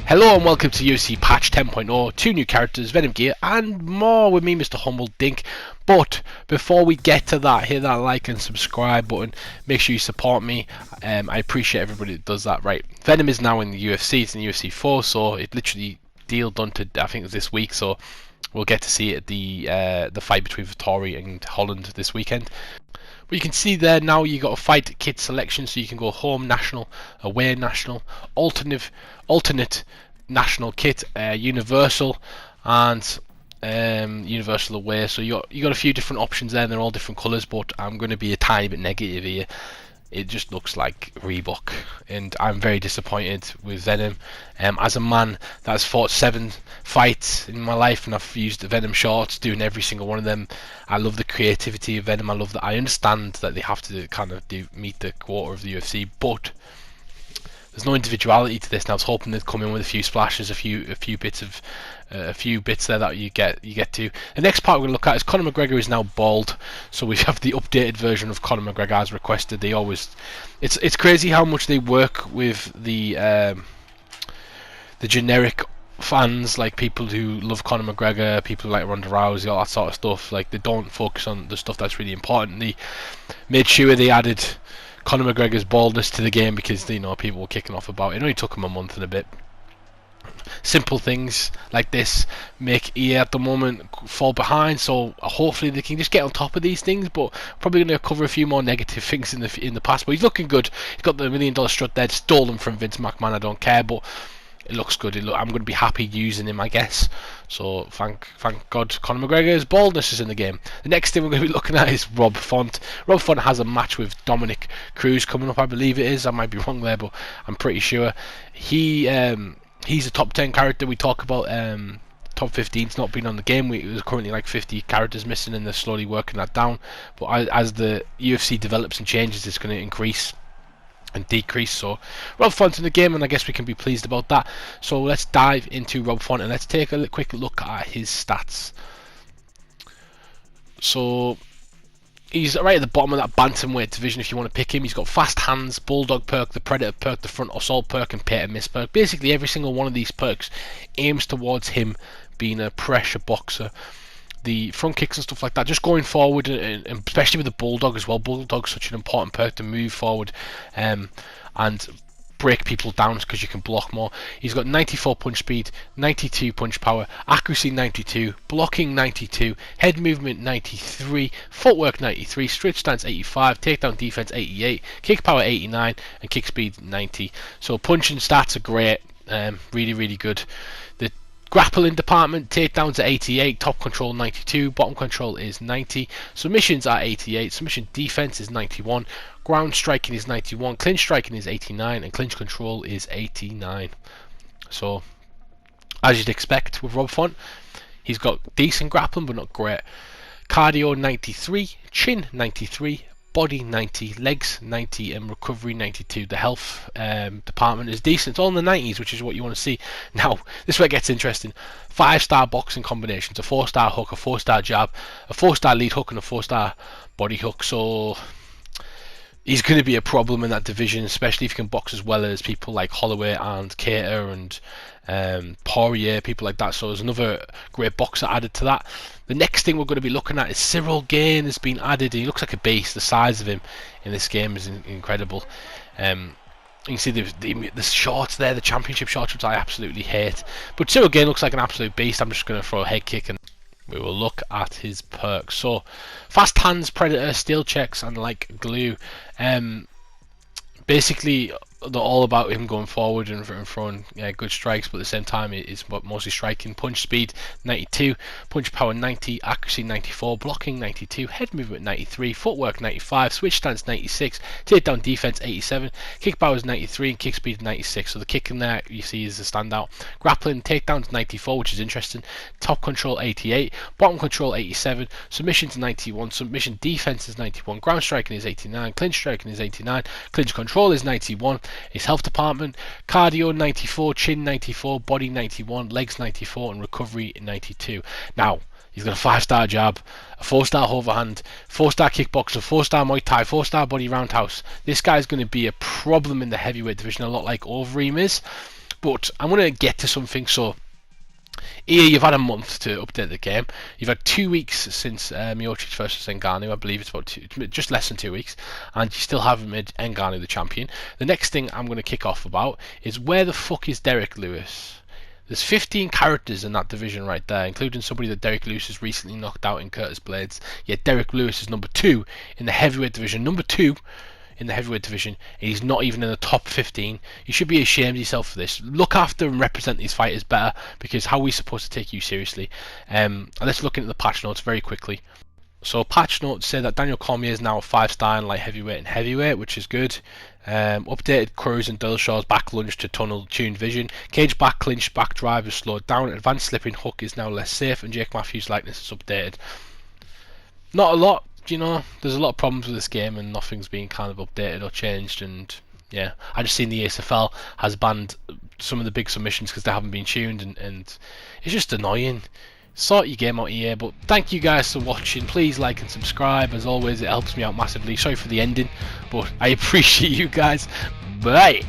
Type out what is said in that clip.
Hello and welcome to UFC Patch 10.0, 2 new characters, Venom gear and more with me, Mr. Humble Dink. But before we get to that, hit that like and subscribe button, make sure you support me. I appreciate everybody that does that. Right, Venom is now in the UFC, it's in UFC 4, so it literally deal done to, I think it was this week, so we'll get to see it at the fight between Vittori and Holland this weekend. But you can see there now you got a fight kit selection, so you can go home national, away national, alternate national kit, universal, and universal away. So you got a few different options there. And they're all different colours, but I'm going to be a tiny bit negative here. It just looks like Reebok, and I'm very disappointed with Venom. As a man that's fought 7 fights in my life, and I've used the Venom shorts, doing every single one of them. I love the creativity of Venom. I love that. I understand that they have to kind of meet the quota of the UFC, but there's no individuality to this. And I was hoping they'd come in with a few splashes, a few bits of a few bits there that you get to. The next part we're going to look at is Conor McGregor is now bald, so we have the updated version of Conor McGregor as requested. They always, it's crazy how much they work with the generic fans, like people who love Conor McGregor, people like Ronda Rousey, all that sort of stuff. Like, they don't focus on the stuff that's really important. They made sure they added Conor McGregor's baldness to the game because, you know, people were kicking off about it. It only took him a month and a bit. Simple things like this make EA at the moment fall behind, so hopefully they can just get on top of these things. But probably going to cover a few more negative things in the past. But he's looking good. He's got the $1 million strut there, stolen from Vince McMahon. I don't care, but it looks good. I'm going to be happy using him, I guess. So thank God Conor McGregor's baldness is in the game. The next thing we're going to be looking at is Rob Font. Rob Font has a match with Dominic Cruz coming up, I believe it is. I might be wrong there, but I'm pretty sure. He's a top 10 character. We talk about top 15's not been on the game. There's currently like 50 characters missing, and they're slowly working that down. But as the UFC develops and changes, it's going to increase and decrease. So Rob Font's in the game, and I guess we can be pleased about that. So let's dive into Rob Font and let's take a quick look at his stats. So he's right at the bottom of that bantamweight division if you want to pick him. He's got fast hands, bulldog perk, the predator perk, the front assault perk, and pay to miss perk. Basically every single one of these perks aims towards him being a pressure boxer. The front kicks and stuff like that, just going forward, and especially with the bulldog as well. Bulldog's such an important perk to move forward and break people down because you can block more. He's got 94 punch speed, 92 punch power, accuracy 92, blocking 92, head movement 93, footwork 93, stretch stance 85, takedown defense 88, kick power 89, and kick speed 90. So punching stats are great, really good. The grappling department, takedowns are 88, top control 92, bottom control is 90, submissions are 88, submission defense is 91, ground striking is 91, clinch striking is 89, and clinch control is 89. So, as you'd expect with Rob Font, he's got decent grappling but not great. Cardio 93, chin 93, body 90, legs 90, and recovery 92. The health department is decent. It's all in the 90s, which is what you want to see. Now, this is where it gets interesting. 5-star boxing combinations, a 4-star hook, a 4-star jab, a 4-star lead hook, and a 4-star body hook. So he's going to be a problem in that division, especially if he can box as well as people like Holloway and Cater and Poirier, people like that. So there's another great boxer added to that. The next thing we're going to be looking at is Ciryl Gane has been added. He looks like a beast. The size of him in this game is incredible. You can see the shorts there, the championship shorts, which I absolutely hate. But Ciryl Gane looks like an absolute beast. I'm just going to throw a head kick and we will look at his perks. So fast hands, predator, steel checks, and like glue. Basically, they're all about him going forward and throwing good strikes, but at the same time it's mostly striking. Punch speed 92, punch power 90, accuracy 94, blocking 92, head movement 93, footwork 95, switch stance 96, takedown defense 87, kick power is 93, and kick speed 96. So the kick in there you see is a standout. Grappling, takedowns 94, which is interesting. Top control 88, bottom control 87, submissions 91, submission defense is 91, ground striking is 89, clinch striking is 89, clinch control is 91. His health department, cardio 94, chin 94, body 91, legs 94, and recovery 92. Now, he's got a 5-star jab, a 4-star overhand, 4-star kickboxer, 4-star Muay Thai, 4-star body roundhouse. This guy's going to be a problem in the heavyweight division, a lot like Overeem is. But I'm going to get to something. So EA, you've had a month to update the game. You've had 2 weeks since Miocic versus Ngannou. I believe it's just less than 2 weeks, and you still haven't made Ngannou the champion. The next thing I'm going to kick off about is where the fuck is Derek Lewis? There's 15 characters in that division right there, including somebody that Derek Lewis has recently knocked out in Curtis Blades. Yet Derek Lewis is number 2 in the heavyweight division. Number 2 in the heavyweight division, and he's not even in the top 15. You should be ashamed of yourself for this. Look after and represent these fighters better, because how are we supposed to take you seriously? Let's look into the patch notes very quickly. So patch notes say that Daniel Cormier is now a 5-star in light heavyweight and heavyweight, which is good. Updated Cruz and Dillashaw's back lunge to tunnel tuned vision. Cage back clinch back drive is slowed down. Advanced slipping hook is now less safe, and Jake Matthews' likeness is updated. Not a lot. You know, there's a lot of problems with this game, and nothing's been kind of updated or changed. And yeah, I just seen the ESFL has banned some of the big submissions because they haven't been tuned, and it's just annoying. Sort your game out, EA. But thank you guys for watching. Please like and subscribe. As always, it helps me out massively. Sorry for the ending, but I appreciate you guys. Bye.